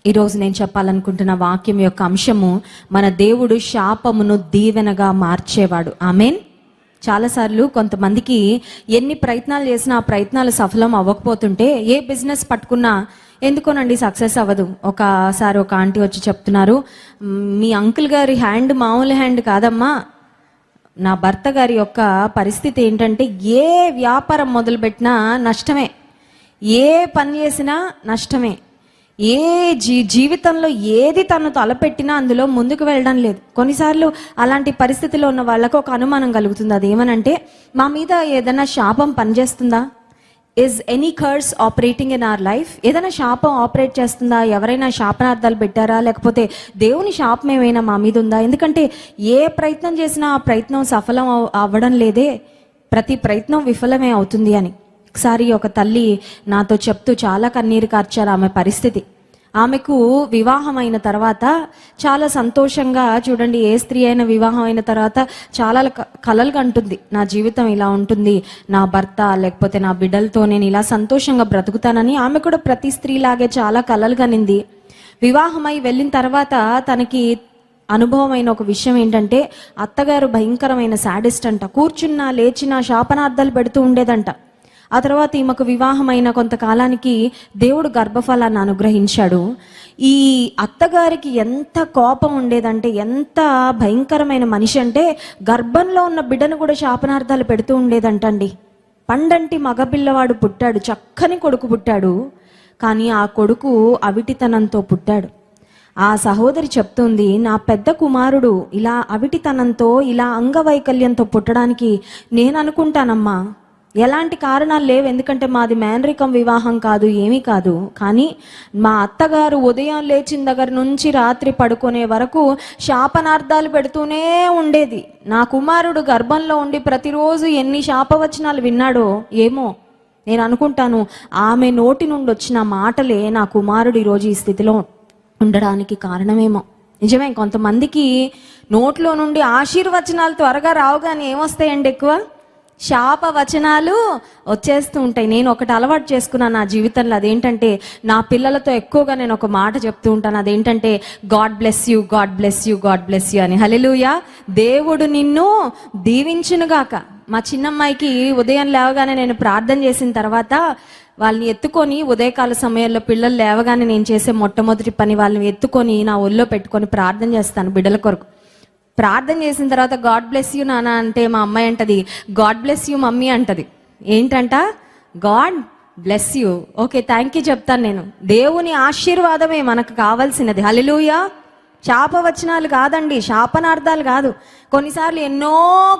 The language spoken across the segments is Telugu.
ఈరోజు నేను చెప్పాలనుకుంటున్న వాక్యం యొక్క అంశము, మన దేవుడు శాపమును దీవెనగా మార్చేవాడు. ఆమేన్. చాలాసార్లు కొంతమందికి ఎన్ని ప్రయత్నాలు చేసినా ఆ ప్రయత్నాలు సఫలం అవ్వకపోతుంటే, ఏ బిజినెస్ పట్టుకున్నా ఎందుకోనండి సక్సెస్ అవ్వదు. ఒకసారి ఒక ఆంటీ వచ్చి చెప్తున్నారు, మీ అంకుల్ గారి హ్యాండ్ మామూలు హ్యాండ్ కాదమ్మా, నా భర్త గారి యొక్క పరిస్థితి ఏంటంటే ఏ వ్యాపారం మొదలుపెట్టినా నష్టమే, ఏ పని చేసినా నష్టమే, ఏ జీవితంలో ఏది తను తలపెట్టినా అందులో ముందుకు వెళ్ళడం లేదు. కొన్నిసార్లు అలాంటి పరిస్థితిలో ఉన్న వాళ్ళకు ఒక అనుమానం కలుగుతుంది. అదేమనంటే, మా మీద ఏదైనా శాపం పనిచేస్తుందా? Is any curse operating in our life? ఏదైనా శాపం ఆపరేట్ చేస్తుందా? ఎవరైనా శాపనార్థాలు పెట్టారా? లేకపోతే దేవుని శాపం ఏమైనా మా మీద ఉందా? ఎందుకంటే ఏ ప్రయత్నం చేసినా ఆ ప్రయత్నం సఫలం అవ్వడం లేదే, ప్రతి ప్రయత్నం విఫలమే అవుతుంది అని. ఒకసారి ఒక తల్లి నాతో చెప్తూ చాలా కన్నీరు కార్చారు ఆమె పరిస్థితి. ఆమెకు వివాహం అయిన తర్వాత చాలా సంతోషంగా, చూడండి, ఏ స్త్రీ అయినా వివాహం అయిన తర్వాత చాలా కలలు కంటుంది, నా జీవితం ఇలా ఉంటుంది, నా భర్త లేకపోతే నా బిడ్డలతో నేను ఇలా సంతోషంగా బ్రతుకుతానని. ఆమె కూడా ప్రతి స్త్రీలాగే చాలా కలలు కనింది. వివాహమై వెళ్ళిన తర్వాత తనకి అనుభవమైన ఒక విషయం ఏంటంటే, అత్తగారు భయంకరమైన శాడిస్ట్ అంట. కూర్చున్నా లేచినా శాపనార్థాలు పెడుతూ ఉండేదంట. ఆ తర్వాత ఈమెకు వివాహమైన కొంతకాలానికి దేవుడు గర్భఫలాన్ని అనుగ్రహించాడు. ఈ అత్తగారికి ఎంత కోపం ఉండేదంటే, ఎంత భయంకరమైన మనిషి అంటే, గర్భంలో ఉన్న బిడ్డను కూడా శాపనార్థాలు పెడుతూ ఉండేదంటండి. పండంటి మగపిల్లవాడు పుట్టాడు, చక్కని కొడుకు పుట్టాడు. కానీ ఆ కొడుకు అవిటితనంతో పుట్టాడు. ఆ సహోదరి చెప్తుంది, నా పెద్ద కుమారుడు ఇలా అవిటితనంతో, ఇలా అంగవైకల్యంతో పుట్టడానికి నేను అనుకుంటానమ్మా, ఎలాంటి కారణాలు లేవు, ఎందుకంటే మాది మేనరికం వివాహం కాదు, ఏమీ కాదు. కానీ మా అత్తగారు ఉదయం లేచిన దగ్గర నుంచి రాత్రి పడుకునే వరకు శాపనార్థాలు పెడుతూనే ఉండేది. నా కుమారుడు గర్భంలో ఉండి ప్రతిరోజు ఎన్ని శాపవచనాలు విన్నాడో ఏమో. నేను అనుకుంటాను, ఆమె నోటి నుండి వచ్చిన మాటలే నా కుమారుడు ఈరోజు ఈ స్థితిలో ఉండడానికి కారణమేమో. నిజమే, కొంతమందికి నోట్లో నుండి ఆశీర్వచనాలు త్వరగా రావు, కానీ ఏమొస్తాయండి, ఎక్కువ శాపవచనాలు వచ్చేస్తూ ఉంటాయి. నేను ఒకటి అలవాటు చేసుకున్నాను నా జీవితంలో. అదేంటంటే, నా పిల్లలతో ఎక్కువగా నేను ఒక మాట చెప్తూ ఉంటాను. అదేంటంటే, God bless you, God bless you, God bless you అని. హల్లెలూయా. దేవుడు నిన్ను దీవించునుగాక. మా చిన్నమ్మాయికి ఉదయం లేవగానే నేను ప్రార్థన చేసిన తర్వాత వాళ్ళని ఎత్తుకొని, ఉదయకాల సమయంలో పిల్లలు లేవగానే నేను చేసే మొట్టమొదటి పని వాళ్ళని ఎత్తుకొని నా ఒళ్ళో పెట్టుకొని ప్రార్థన చేస్తాను బిడ్డల కొరకు. ప్రార్థన చేసిన తర్వాత గాడ్ బ్లెస్ యూ నాన్న అంటే మా అమ్మాయి అంటది, గాడ్ బ్లెస్ యూ మమ్మీ అంటది. ఏంటంట? God bless you. Okay, thank you చెప్తాను నేను. దేవుని ఆశీర్వాదమే మనకు కావాల్సినది. హల్లెలూయా. శాపవచనాలు కాదండి, శాపనార్థాలు కాదు. కొన్నిసార్లు ఎన్నో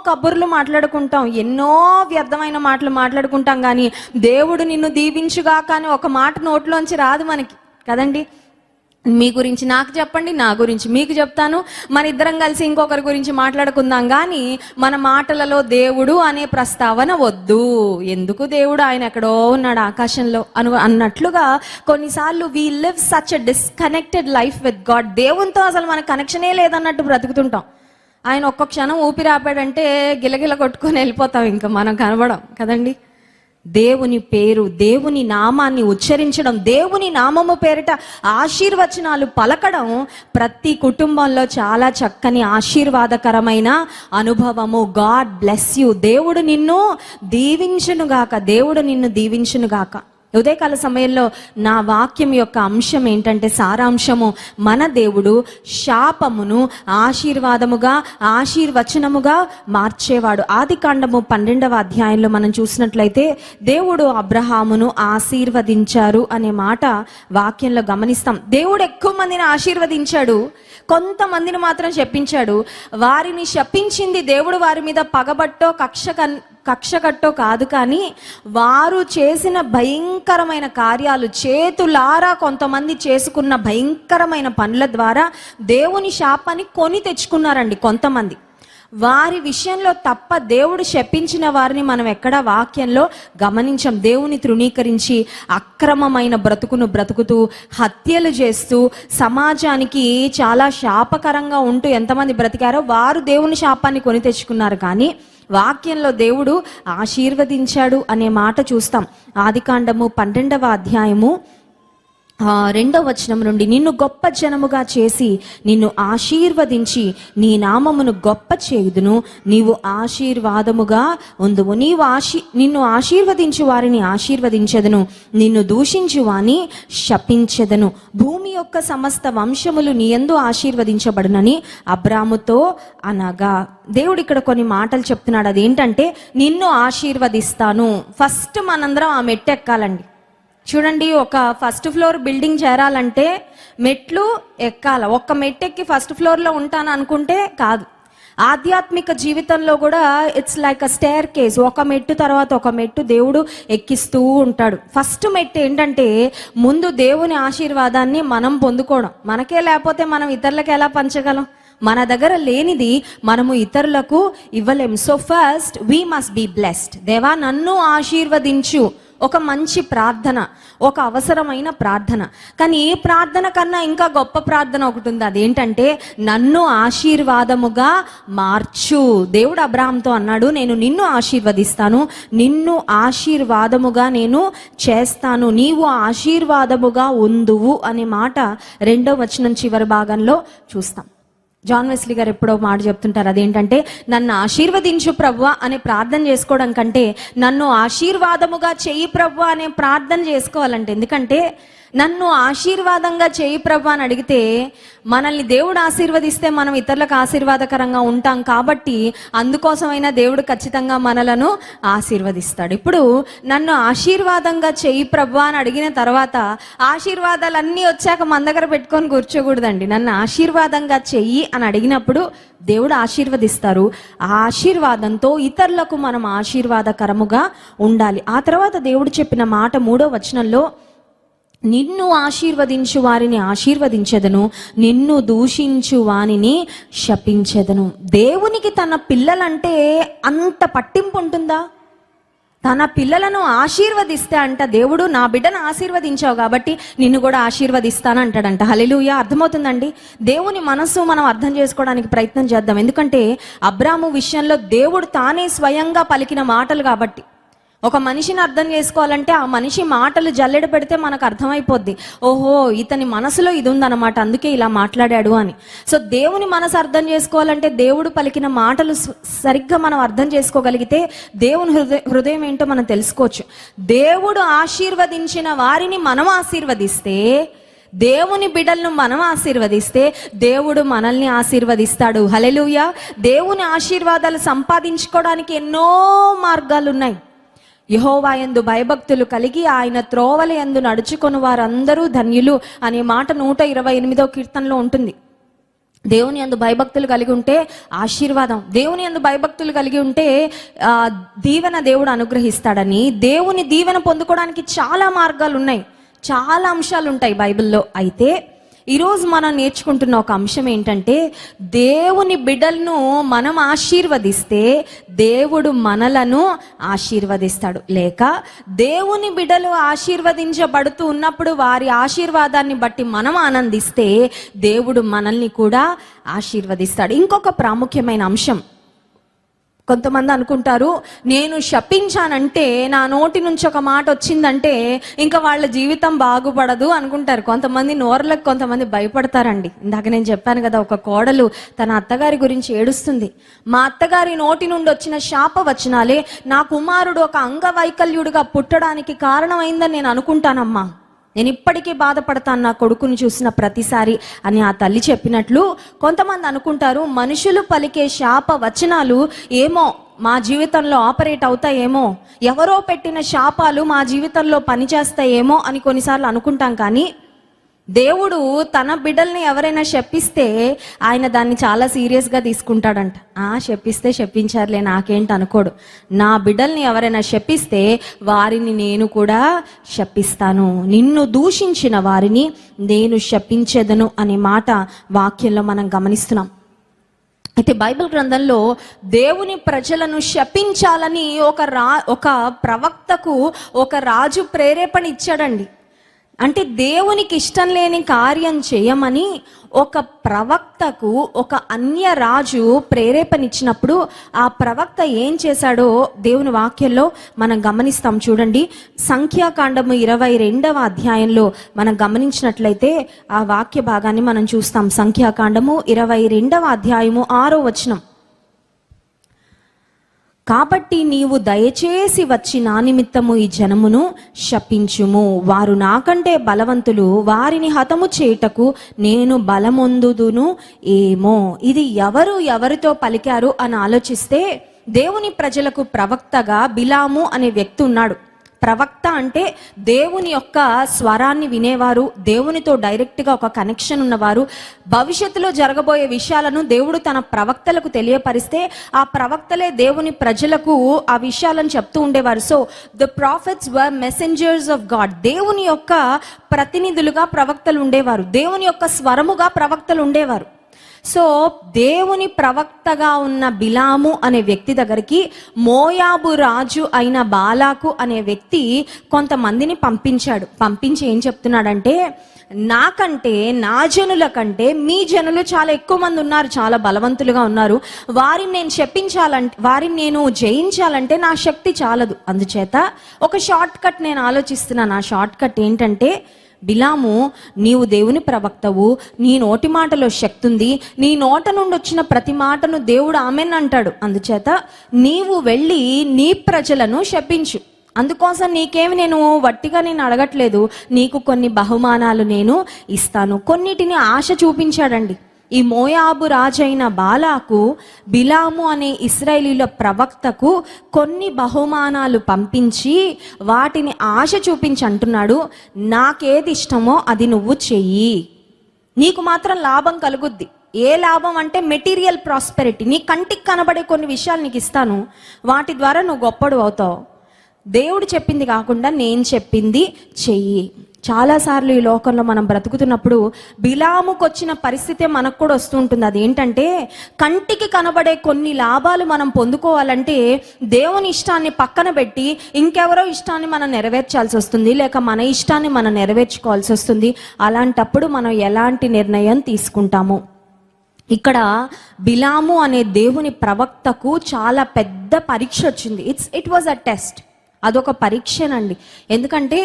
కబుర్లు మాట్లాడుకుంటాం, ఎన్నో వ్యర్థమైన మాటలు మాట్లాడుకుంటాం, కానీ దేవుడు నిన్ను దీవించుగా కానీ ఒక మాట నోట్లోంచి రాదు మనకి కదండి. మీ గురించి నాకు చెప్పండి, నా గురించి మీకు చెప్తాను, మన ఇద్దరం కలిసి ఇంకొకరి గురించి మాట్లాడుకుందాం, కానీ మన మాటలలో దేవుడు అనే ప్రస్తావన వద్దు. ఎందుకు దేవుడు, ఆయన ఎక్కడో ఉన్నాడు ఆకాశంలో అన్నట్లుగా కొన్నిసార్లు we live such a disconnected life with God. దేవునితో అసలు మన కనెక్షనే లేదన్నట్టు బ్రతుకుతుంటాం. ఆయన ఒక్క క్షణం ఊపిరి ఆపాడంటే గిలగిల కొట్టుకొని వెళ్ళిపోతాం, ఇంకా మనం కనబడం కదండి. దేవుని పేరు, దేవుని నామాన్ని ఉచ్చరించడం, దేవుని నామము పేరిట ఆశీర్వచనాలు పలకడం ప్రతి కుటుంబంలో చాలా చక్కని ఆశీర్వాదకరమైన అనుభవము. God bless you. దేవుడు నిన్ను దీవించునుగాక, దేవుడు నిన్ను దీవించునుగాక. ఉదయకాల సమయంలో నా వాక్యం యొక్క అంశం ఏంటంటే, సారాంశము, మన దేవుడు శాపమును ఆశీర్వాదముగా, ఆశీర్వచనముగా మార్చేవాడు. ఆదికాండము 12వ అధ్యాయంలో మనం చూసినట్లయితే, దేవుడు అబ్రహామును ఆశీర్వదించారు అనే మాట వాక్యంలో గమనిస్తాం. దేవుడు ఎక్కువ మందిని ఆశీర్వదించాడు, కొంతమందిని మాత్రం శపించాడు. వారిని శపించింది దేవుడు వారి మీద పగబట్టో కక్షగట్టో కాదు, కానీ వారు చేసిన భయంకరమైన కార్యాలు, చేతులారా కొంతమంది చేసుకున్న భయంకరమైన పనుల ద్వారా దేవుని శాపాన్ని కొని తెచ్చుకున్నారండి కొంతమంది. వారి విషయంలో తప్ప దేవుడు శపించిన వారిని మనం ఎక్కడా వాక్యంలో గమనించం. దేవుని తృణీకరించి అక్రమమైన బ్రతుకును బ్రతుకుతూ, హత్యలు చేస్తూ, సమాజానికి చాలా శాపకరంగా ఉంటూ ఎంతమంది బ్రతికారో వారు దేవుని శాపాన్ని కొని తెచ్చుకున్నారు. కానీ వాక్యంలో దేవుడు ఆశీర్వదించాడు అనే మాట చూస్తాం. ఆదికాండము 12వ అధ్యాయము 2వ వచనం నుండి, నిన్ను గొప్ప జనముగా చేసి నిన్ను ఆశీర్వదించి నీ నామమును గొప్ప చేయుదును, నీవు ఆశీర్వాదముగా ఉందువు. నిన్ను ఆశీర్వదించు వారిని ఆశీర్వదించెదను, నిన్ను దూషించు వాని శపించెదను. భూమి యొక్క సమస్త వంశములు నీ యందు ఆశీర్వదించబడునని అబ్రాముతో అనగా. దేవుడు ఇక్కడ కొన్ని మాటలు చెప్తున్నాడు. అదేంటంటే, నిన్ను ఆశీర్వదిస్తాను. ఫస్ట్ మనందరం ఆ మెట్టు ఎక్కాలండి. చూడండి, ఒక ఫస్ట్ ఫ్లోర్ బిల్డింగ్ చేరాలంటే మెట్లు ఎక్కాల. ఒక్క మెట్టు ఎక్కి ఫస్ట్ ఫ్లోర్లో ఉంటాను అనుకుంటే కాదు. ఆధ్యాత్మిక జీవితంలో కూడా it's like a staircase. ఒక మెట్టు తర్వాత ఒక మెట్టు దేవుడు ఎక్కిస్తూ ఉంటాడు. ఫస్ట్ మెట్టు ఏంటంటే, ముందు దేవుని ఆశీర్వాదాన్ని మనం పొందుకోవడం. మనకే లేకపోతే మనం ఇతరులకు ఎలా పంచగలం? మన దగ్గర లేనిది మనము ఇతరులకు ఇవ్వలేం. So first we must be blessed. దేవా నన్ను ఆశీర్వదించు. ఒక మంచి ప్రార్థన, ఒక అవసరమైన ప్రార్థన. కానీ ఏ ప్రార్థన కన్నా ఇంకా గొప్ప ప్రార్థన ఒకటి ఉంది. అదేంటంటే, నన్ను ఆశీర్వాదముగా మార్చు. దేవుడు అబ్రాహాంతో అన్నాడు, నేను నిన్ను ఆశీర్వదిస్తాను, నిన్ను ఆశీర్వాదముగా నేను చేస్తాను, నీవు ఆశీర్వాదముగా ఉందువు అనే మాట 2వ వచనం చివరి భాగంలో చూస్తాం. జాన్ వెస్లీ గారు ఎప్పుడో మాట చెప్తుంటారు. అదేంటంటే, నన్ను ఆశీర్వదించు ప్రభువా అనే ప్రార్థన చేసుకోవడం కంటే నన్ను ఆశీర్వాదముగా చెయ్యి ప్రభువా అనే ప్రార్థన చేసుకోవాలంటే. ఎందుకంటే, నన్ను ఆశీర్వాదంగా చెయ్యి ప్రభువా అని అడిగితే, మనల్ని దేవుడు ఆశీర్వదిస్తే మనం ఇతరులకు ఆశీర్వాదకరంగా ఉంటాం. కాబట్టి అందుకోసమైనా దేవుడు ఖచ్చితంగా మనలను ఆశీర్వదిస్తాడు. ఇప్పుడు నన్ను ఆశీర్వాదంగా చెయ్యి ప్రభువా అని అడిగిన తర్వాత ఆశీర్వాదాలన్నీ వచ్చాక మన దగ్గర పెట్టుకొని కూర్చోకూడదండి. నన్ను ఆశీర్వాదంగా చెయ్యి అని అడిగినప్పుడు దేవుడు ఆశీర్వదిస్తారు. ఆ ఆశీర్వాదంతో ఇతరులకు మనం ఆశీర్వాదకరముగా ఉండాలి. ఆ తర్వాత దేవుడు చెప్పిన మాట 3వ వచనంలో, నిన్ను ఆశీర్వదించు వారిని ఆశీర్వదించెదను, నిన్ను దూషించు వానిని శపించెదను. దేవునికి తన పిల్లలంటే అంత పట్టింపు ఉంటుందా? తన పిల్లలను ఆశీర్వదిస్తే అంట దేవుడు, నా బిడ్డను ఆశీర్వదించావు కాబట్టి నిన్ను కూడా ఆశీర్వదిస్తానంటాడంట. హల్లెలూయా. అర్థమవుతుందండి? దేవుని మనస్సు మనం అర్థం చేసుకోవడానికి ప్రయత్నం చేద్దాం. ఎందుకంటే అబ్రాము విషయంలో దేవుడు తానే స్వయంగా పలికిన మాటలు కాబట్టి. ఒక మనిషిని అర్థం చేసుకోవాలంటే ఆ మనిషి మాటలు జల్లెడ పెడితే మనకు అర్థమైపోద్ది, ఓహో ఇతని మనసులో ఇది ఉందన్నమాట, అందుకే ఇలా మాట్లాడాడు అని. సో దేవుని మనసు అర్థం చేసుకోవాలంటే దేవుడు పలికిన మాటలు సరిగ్గా మనం అర్థం చేసుకోగలిగితే దేవుని హృదయం ఏంటో మనం తెలుసుకోవచ్చు. దేవుడు ఆశీర్వదించిన వారిని మనం ఆశీర్వదిస్తే, దేవుని బిడ్డలను మనం ఆశీర్వదిస్తే దేవుడు మనల్ని ఆశీర్వదిస్తాడు. హల్లెలూయా. దేవుని ఆశీర్వాదాలు సంపాదించుకోవడానికి ఎన్నో మార్గాలు ఉన్నాయి. యెహోవా యందు భయభక్తులు కలిగి ఆయన త్రోవల యందు నడుచుకొని వారందరూ ధన్యులు అనే మాట 128వ కీర్తనలో ఉంటుంది. దేవుని యందు భయభక్తులు కలిగి ఉంటే ఆశీర్వాదం, దేవుని యందు భయభక్తులు కలిగి ఉంటే దీవెన దేవుడు అనుగ్రహిస్తాడని. దేవుని దీవెన పొందుకోవడానికి చాలా మార్గాలు ఉన్నాయి, చాలా అంశాలు ఉంటాయి బైబిల్లో. అయితే ఈరోజు మనం నేర్చుకుంటున్న ఒక అంశం ఏంటంటే, దేవుని బిడ్డలను మనం ఆశీర్వదిస్తే దేవుడు మనలను ఆశీర్వదిస్తాడు. లేక దేవుని బిడ్డలు ఆశీర్వదించబడుతూ ఉన్నప్పుడు వారి ఆశీర్వాదాన్ని బట్టి మనం ఆనందిస్తే దేవుడు మనల్ని కూడా ఆశీర్వదిస్తాడు. ఇంకొక ప్రాముఖ్యమైన అంశం, కొంతమంది అనుకుంటారు, నేను శపించానంటే, నా నోటి నుంచి ఒక మాట వచ్చిందంటే ఇంకా వాళ్ళ జీవితం బాగుపడదు అనుకుంటారు. కొంతమంది నోరులకు కొంతమంది భయపడతారండి. ఇందాక నేను చెప్పాను కదా, ఒక కోడలు తన అత్తగారి గురించి ఏడుస్తుంది. మా అత్తగారి నోటి నుండి వచ్చిన శాప వచనాలే నా కుమారుడు ఒక అంగవైకల్యుడిగా పుట్టడానికి కారణమైందని నేను అనుకుంటానమ్మా, నేను ఇప్పటికీ బాధపడతాను నా కొడుకుని చూసిన ప్రతిసారి అని ఆ తల్లి చెప్పినట్లు కొంతమంది అనుకుంటారు, మనుషులు పలికే శాప వచనాలు ఏమో మా జీవితంలో ఆపరేట్ అవుతాయేమో, ఎవరో పెట్టిన శాపాలు మా జీవితంలో పనిచేస్తాయేమో అని కొన్నిసార్లు అనుకుంటాం. కానీ దేవుడు తన బిడ్డల్ని ఎవరైనా శపిస్తే ఆయన దాన్ని చాలా సీరియస్గా తీసుకుంటాడంట. శపిస్తే శపించారులే నాకేంటి అనుకోడు. నా బిడ్డల్ని ఎవరైనా శపిస్తే వారిని నేను కూడా శపిస్తాను, నిన్ను దూషించిన వారిని నేను శపించెదను అనే మాట వాక్యంలో మనం గమనిస్తున్నాం. అయితే బైబిల్ గ్రంథంలో దేవుని ప్రజలను శపించాలని ఒక ప్రవక్తకు ఒక రాజు ప్రేరేపణ ఇచ్చాడండి. అంటే దేవునికి ఇష్టం లేని కార్యం చేయమని ఒక ప్రవక్తకు ఒక అన్య రాజు ప్రేరేపణిచ్చినప్పుడు ఆ ప్రవక్త ఏం చేశాడో దేవుని వాక్యంలో మనం గమనిస్తాం. చూడండి, సంఖ్యాకాండము 22వ అధ్యాయంలో మనం గమనించినట్లయితే ఆ వాక్య భాగాన్ని మనం చూస్తాం. సంఖ్యాకాండము 22వ అధ్యాయము 6వ వచనం. కాబట్టి నీవు దయచేసి వచ్చి నా నిమిత్తము ఈ జనమును శపించుము, వారు నాకంటే బలవంతులు, వారిని హతము చేయుటకు నేను బలమొందుదును ఏమో. ఇది ఎవరితో పలికారు అని ఆలోచిస్తే దేవుని ప్రజలకు ప్రవక్తగా బిలాము అనే వ్యక్తి ఉన్నాడు. ప్రవక్త అంటే దేవుని యొక్క స్వరాన్ని వినేవారు, దేవునితో డైరెక్ట్గా ఒక కనెక్షన్ ఉన్నవారు. భవిష్యత్తులో జరగబోయే విషయాలను దేవుడు తన ప్రవక్తలకు తెలియపరిస్తే ఆ ప్రవక్తలే దేవుని ప్రజలకు ఆ విషయాలను చెప్తూ ఉండేవారు. So the profits were messengers of God. దేవుని యొక్క ప్రతినిధులుగా ప్రవక్తలు ఉండేవారు, దేవుని యొక్క స్వరముగా ప్రవక్తలు ఉండేవారు. సో దేవుని ప్రవక్తగా ఉన్న బిలాము అనే వ్యక్తి దగ్గరికి మోయాబు రాజు అయిన బాలాకు అనే వ్యక్తి కొంతమందిని పంపించి ఏం చెప్తున్నాడంటే, నాకంటే నా జనుల కంటే మీ జనులు చాలా ఎక్కువ మంది ఉన్నారు, చాలా బలవంతులుగా ఉన్నారు, వారిని నేను జయించాలంటే నా శక్తి చాలదు. అందుచేత ఒక షార్ట్ కట్ నేను ఆలోచిస్తున్నాను. ఆ షార్ట్ కట్ ఏంటంటే, బిలాము, నీవు దేవుని ప్రవక్తవు, నీ నోటి మాటలో శక్తి ఉంది, నీ నోట నుండి వచ్చిన ప్రతి మాటను దేవుడు ఆమెన్ అంటాడు. అందుచేత నీవు వెళ్ళి నీ ప్రజలను శపించు. అందుకోసం నీకేమి నేను వట్టిగా అడగట్లేదు, నీకు కొన్ని బహుమానాలు నేను ఇస్తాను. కొన్నిటిని ఆశ చూపించాడండి. ఈ మోయాబు రాజైన బాలాకు బిలాము అనే ఇశ్రాయేలీల ప్రవక్తకు కొన్ని బహుమానాలు పంపించి వాటిని ఆశ చూపించి అంటున్నాడు, నాకేది ఇష్టమో అది నువ్వు చెయ్యి, నీకు మాత్రం లాభం కలుగుద్ది. ఏ లాభం అంటే మెటీరియల్ ప్రాస్పెరిటీ. నీ కంటికి కనబడే కొన్ని విషయాలు నీకు ఇస్తాను, వాటి ద్వారా నువ్వు గొప్పడు అవుతావు. దేవుడు చెప్పింది కాకుండా నేను చెప్పింది చెయ్యి. చాలాసార్లు ఈ లోకంలో మనం బ్రతుకుతున్నప్పుడు బిలాముకు వచ్చిన పరిస్థితే మనకు కూడా వస్తూ ఉంటుంది. అదేంటంటే, కంటికి కనబడే కొన్ని లాభాలు మనం పొందుకోవాలంటే దేవుని ఇష్టాన్ని పక్కన పెట్టి ఇంకెవరో ఇష్టాన్ని మనం నెరవేర్చాల్సి వస్తుంది, లేక మన ఇష్టాన్ని మనం నెరవేర్చుకోవాల్సి వస్తుంది. అలాంటప్పుడు మనం ఎలాంటి నిర్ణయం తీసుకుంటాము? ఇక్కడ బిలాము అనే దేవుని ప్రవక్తకు చాలా పెద్ద పరీక్ష వచ్చింది. It was a test. అదొక పరీక్షనండి. ఎందుకంటే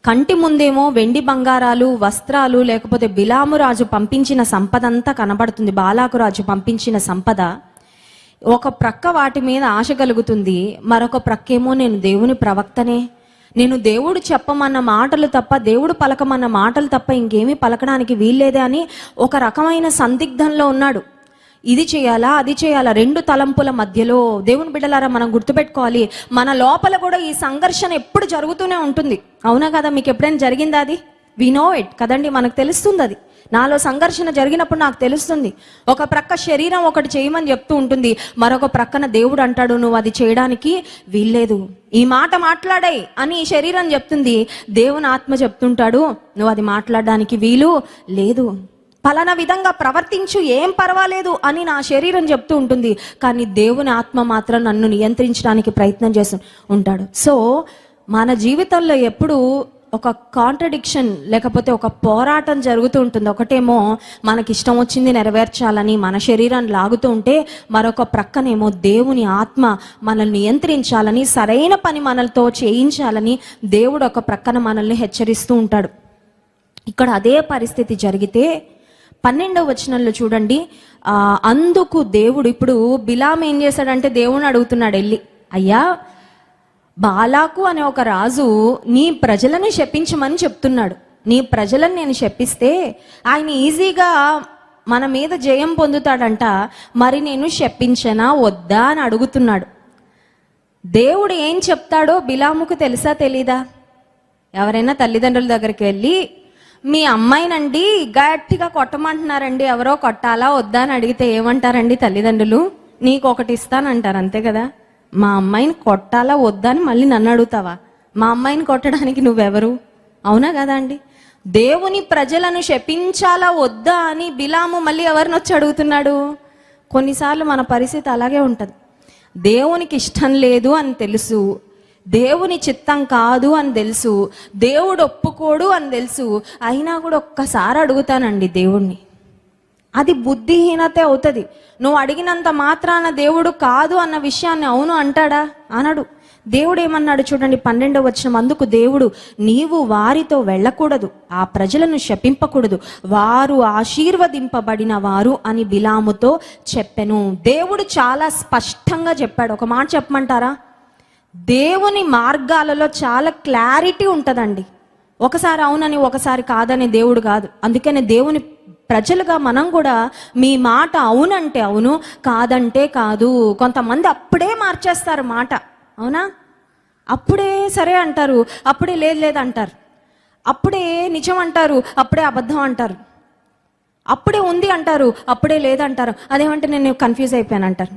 కంటి ముందేమో వెండి బంగారాలు, వస్త్రాలు, లేకపోతే బిలాము రాజు పంపించిన సంపద అంతా కనబడుతుంది, బాలాకు రాజు పంపించిన సంపద. ఒక ప్రక్క వాటి మీద ఆశ కలుగుతుంది, మరొక ప్రక్కేమో నేను దేవుని ప్రవక్తనే, నేను దేవుడు చెప్పమన్న మాటలు తప్ప, దేవుడు పలకమన్న మాటలు తప్ప ఇంకేమీ పలకడానికి వీల్లేదే అని ఒక రకమైన సందిగ్ధంలో ఉన్నాడు. ఇది చేయాలా అది చేయాలా, రెండు తలంపుల మధ్యలో. దేవుని బిడ్డలారా, మనం గుర్తుపెట్టుకోవాలి, మన లోపల కూడా ఈ సంఘర్షణ ఎప్పుడు జరుగుతూనే ఉంటుంది. అవునా కదా? మీకు ఎప్పుడైనా జరిగిందా అది? వి నో ఇట్ కదండి, మనకు తెలుస్తుంది. అది నాలో సంఘర్షణ జరిగినప్పుడు నాకు తెలుస్తుంది. ఒక ప్రక్క శరీరం ఒకటి చేయమని చెప్తూ ఉంటుంది, మరొక ప్రక్కన దేవుడు అంటాడు నువ్వు అది చేయడానికి వీల్లేదు, ఈ మాట మాట్లాడాయి అని ఈ శరీరం చెప్తుంది. దేవుని ఆత్మ చెప్తుంటాడు నువ్వు అది మాట్లాడడానికి వీలు లేదు, పలానా విధంగా ప్రవర్తించు, ఏం పర్వాలేదు అని నా శరీరం చెప్తూ ఉంటుంది. కానీ దేవుని ఆత్మ మాత్రం నన్ను నియంత్రించడానికి ప్రయత్నం చేస్తూ ఉంటాడు. సో మన జీవితంలో ఎప్పుడు ఒక కాంట్రడిక్షన్, లేకపోతే ఒక పోరాటం జరుగుతూ ఉంటుంది. ఒకటేమో మనకి ఇష్టం వచ్చింది నెరవేర్చాలని మన శరీరాన్ని లాగుతూ ఉంటే, మరొక ప్రక్కనేమో దేవుని ఆత్మ మనల్ని నియంత్రించాలని, సరైన పని మనలతో చేయించాలని దేవుడు ఒక ప్రక్కన మనల్ని హెచ్చరిస్తూ ఉంటాడు. ఇక్కడ అదే పరిస్థితి జరిగితే 12వ వచనంలో చూడండి, అందుకు దేవుడు, ఇప్పుడు బిలాం ఏం చేశాడంటే దేవుని అడుగుతున్నాడు వెళ్ళి, అయ్యా బాలాకు అనే ఒక రాజు నీ ప్రజలను శపించమని చెప్తున్నాడు, నీ ప్రజలను నేను శపిస్తే ఆయన ఈజీగా మన మీద జయం పొందుతాడంట, మరి నేను శపించనా వద్దా అని అడుగుతున్నాడు. దేవుడు ఏం చెప్తాడో బిలాముకు తెలుసా తెలీదా? ఎవరైనా తల్లిదండ్రుల దగ్గరికి వెళ్ళి మీ అమ్మాయినండి గట్టిగా కొట్టమంటున్నారండి, ఎవరో కొట్టాలా వద్దా అని అడిగితే ఏమంటారండి తల్లిదండ్రులు? నీకు ఒకటి ఇస్తానంటారు, అంతే కదా. మా అమ్మాయిని కొట్టాలా వద్దా అని మళ్ళీ నన్ను అడుగుతావా? మా అమ్మాయిని కొట్టడానికి నువ్వెవరు? అవునా కదా అండి? దేవుని ప్రజలను శపించాలా వద్దా అని బిలాము మళ్ళీ ఎవరిని వచ్చి అడుగుతున్నాడు? కొన్నిసార్లు మన పరిస్థితి అలాగే ఉంటుంది. దేవునికి ఇష్టం లేదు అని తెలుసు, దేవుని చిత్తం కాదు అని తెలుసు, దేవుడు ఒప్పుకోడు అని తెలుసు, అయినా కూడా ఒక్కసారి అడుగుతానండి దేవుణ్ణి. అది బుద్ధిహీనతే అవుతుంది. నువ్వు అడిగినంత మాత్రాన దేవుడు కాదు అన్న విషయాన్ని అవును అంటాడా? అనడు. దేవుడు ఏమన్నాడు చూడండి, 12వ వచనం, అందుకు దేవుడు, నీవు వారితో వెళ్ళకూడదు, ఆ ప్రజలను శపింపకూడదు, వారు ఆశీర్వదింపబడిన వారు అని బిలాముతో చెప్పెను. దేవుడు చాలా స్పష్టంగా చెప్పాడు. ఒక మాట చెప్పమంటారా? దేవుని మార్గాలలో చాలా క్లారిటీ ఉంటుందండి. ఒకసారి అవునని ఒకసారి కాదని దేవుడు కాదు. అందుకనే దేవుని ప్రజలుగా మనం కూడా మీ మాట అవునంటే అవును, కాదంటే కాదు. కొంతమంది అప్పుడే మార్చేస్తారు మాట, అవునా? అప్పుడే సరే అంటారు, అప్పుడే లేదు అంటారు, అప్పుడే నిజం అంటారు, అప్పుడే అబద్ధం అంటారు, అప్పుడే ఉంది అంటారు, అప్పుడే లేదంటారు. అదేమంటే నేను కన్ఫ్యూజ్ అయిపోయాను అంటారు,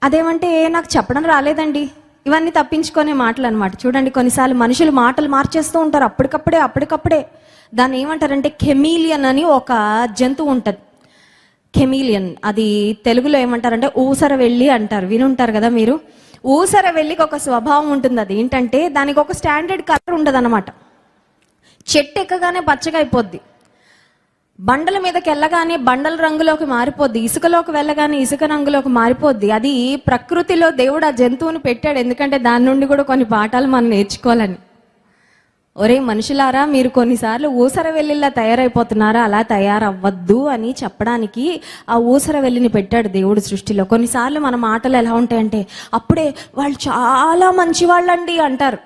అదేమంటే నాకు చెప్పడం రాలేదండి. ఇవన్నీ తప్పించుకునే మాటలు అనమాట. చూడండి, కొన్నిసార్లు మనుషులు మాటలు మార్చేస్తూ ఉంటారు అప్పటికప్పుడే. దాన్ని ఏమంటారంటే కెమీలియన్ అని ఒక జంతువు ఉంటుంది. కెమీలియన్, అది తెలుగులో ఏమంటారంటే ఊసర వెళ్ళి అంటారు. వినుంటారు కదా మీరు. ఊసర వెళ్ళికి ఒక స్వభావం ఉంటుంది. అది ఏంటంటే దానికి ఒక స్టాండర్డ్ కలర్ ఉండదు అనమాట. చెట్టు ఎక్కగానే పచ్చగా అయిపోద్ది, బండల మీదకి వెళ్ళగానే బండల రంగులోకి మారిపోద్ది, ఇసుకలోకి వెళ్ళగానే ఇసుక రంగులోకి మారిపోద్ది. అది ప్రకృతిలో దేవుడు ఆ జంతువుని పెట్టాడు, ఎందుకంటే దాని నుండి కూడా కొన్ని పాఠాలు మనం నేర్చుకోవాలని. ఒరే మనుషులారా, మీరు కొన్నిసార్లు ఊసర వెల్లిలా తయారైపోతున్నారా, అలా తయారవ్వద్దు అని చెప్పడానికి ఆ ఊసర వెల్లిని పెట్టాడు దేవుడు సృష్టిలో. కొన్నిసార్లు మన మాటలు ఎలా ఉంటాయంటే, అప్పుడే వాళ్ళు చాలా మంచి వాళ్ళండి అంటారు,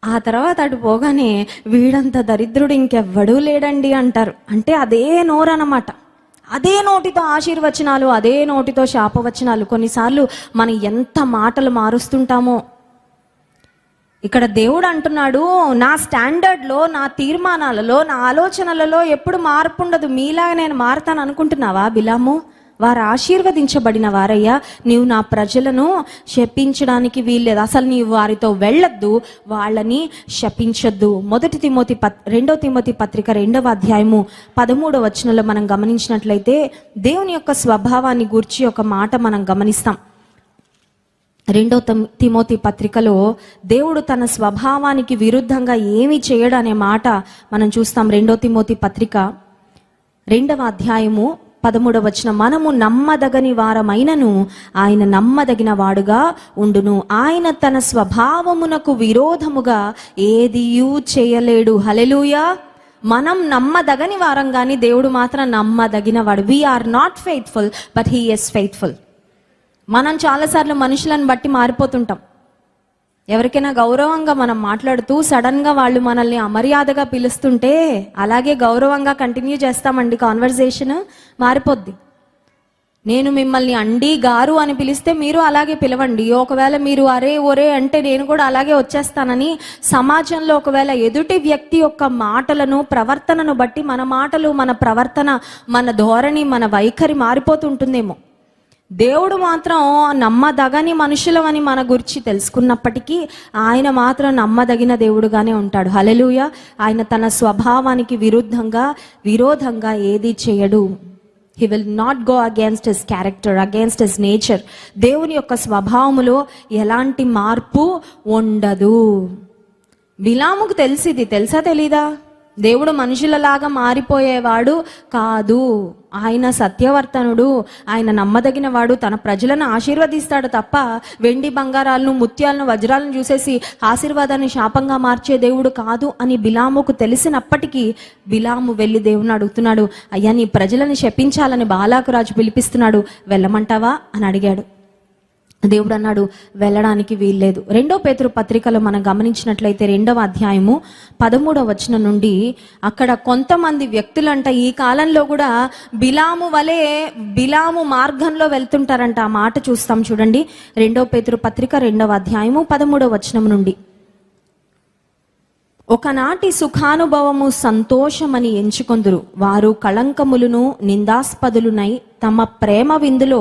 ఆ తర్వాత అటు పోగానే వీడంత దరిద్రుడు ఇంకెవ్వడూ లేడండి అంటారు. అంటే అదే నోరు అన్నమాట, అదే నోటితో ఆశీర్వచనాలు, అదే నోటితో శాపవచనాలు. కొన్నిసార్లు మనం ఎంత మాటలు మారుస్తుంటామో. ఇక్కడ దేవుడు అంటున్నాడు, నా స్టాండర్డ్లో, నా తీర్మానాలలో, నా ఆలోచనలలో ఎప్పుడు మార్పు ఉండదు. మీలాగా నేను మారుతాను అనుకుంటున్నావా బిలాము? వారు ఆశీర్వదించబడిన వారయ్యా, నీవు నా ప్రజలను శపించడానికి వీల్లేదు. అసలు నీవు వారితో వెళ్ళొద్దు, వాళ్ళని శపించొద్దు. 2 తిమోతి పత్రిక 2వ అధ్యాయము 13వ వచనంలో మనం గమనించినట్లయితే దేవుని యొక్క స్వభావాన్ని గూర్చి ఒక మాట మనం గమనిస్తాం. 2 తిమోతి పత్రికలో దేవుడు తన స్వభావానికి విరుద్ధంగా ఏమి చేయడు అనే మాట మనం చూస్తాం. 2 తిమోతి పత్రిక 2వ అధ్యాయము 13వ వచనం, మనము నమ్మదగని వారమైనను ఆయన నమ్మదగిన వాడుగా ఉండును, ఆయన తన స్వభావమునకు విరోధముగా ఏదియూ చేయలేడు. హల్లెలూయా. మనం నమ్మదగని వారం కానీ దేవుడు మాత్రం నమ్మదగిన వాడు. We are not faithful but he is faithful. మనం చాలాసార్లు మనుషులను బట్టి మారిపోతుంటాం. ఎవరికైనా గౌరవంగా మనం మాట్లాడుతూ సడన్గా వాళ్ళు మనల్ని అమర్యాదగా పిలుస్తుంటే అలాగే గౌరవంగా కంటిన్యూ చేస్తామండి, కాన్వర్జేషన్ మారిపోద్ది. నేను మిమ్మల్ని అండి గారు అని పిలిస్తే మీరు అలాగే పిలవండి. ఒకవేళ మీరు అరే ఒరే అంటే నేను కూడా అలాగే వచ్చేస్తానని సమాజంలో ఒకవేళ ఎదుటి వ్యక్తి యొక్క మాటలను, ప్రవర్తనను బట్టి మన మాటలు, మన ప్రవర్తన, మన ధోరణి, మన వైఖరి మారిపోతుంటుందేమో. దేవుడు మాత్రం నమ్మదగని మనుషులమని మన గురించి తెలుసుకున్నప్పటికీ ఆయన మాత్రం నమ్మదగిన దేవుడుగానే ఉంటాడు. హల్లెలూయా. ఆయన తన స్వభావానికి విరోధంగా ఏది చేయడు. He will not go against his character, against his nature. దేవుని యొక్క స్వభావములో ఎలాంటి మార్పు ఉండదు. బిలాముకు తెలిసిది, తెలుసా తెలీదా? దేవుడు మనుషులలాగా మారిపోయేవాడు కాదు. ఆయన సత్యవర్తనుడు, ఆయన నమ్మదగిన వాడు. తన ప్రజలను ఆశీర్వదిస్తాడు తప్ప వెండి బంగారాలను, ముత్యాలను, వజ్రాలను చూసేసి ఆశీర్వాదాన్ని శాపంగా మార్చే దేవుడు కాదు అని బిలాముకు తెలిసినప్పటికీ బిలాము వెళ్ళి దేవుని అడుగుతున్నాడు, అయ్యా నీ ప్రజలను శపించాలని బాలాకు రాజు పిలిపిస్తున్నాడు, వెళ్ళమంటావా అని అడిగాడు. దేవుడు అన్నాడు, వెళ్ళడానికి వీల్లేదు. 2 పేతురు పత్రికలో మనం గమనించినట్లయితే 2వ అధ్యాయము 13వ వచనం నుండి అక్కడ కొంతమంది వ్యక్తులంట ఈ కాలంలో కూడా బిలాము మార్గంలో వెళ్తుంటారంట. ఆ మాట చూస్తాం చూడండి. 2 పేతురు పత్రిక 2వ అధ్యాయము 13వ వచనం నుండి, ఒకనాటి సుఖానుభవము సంతోషమని ఎంచుకొందురు, వారు కళంకములను నిందాస్పదులునై తమ ప్రేమ విందులో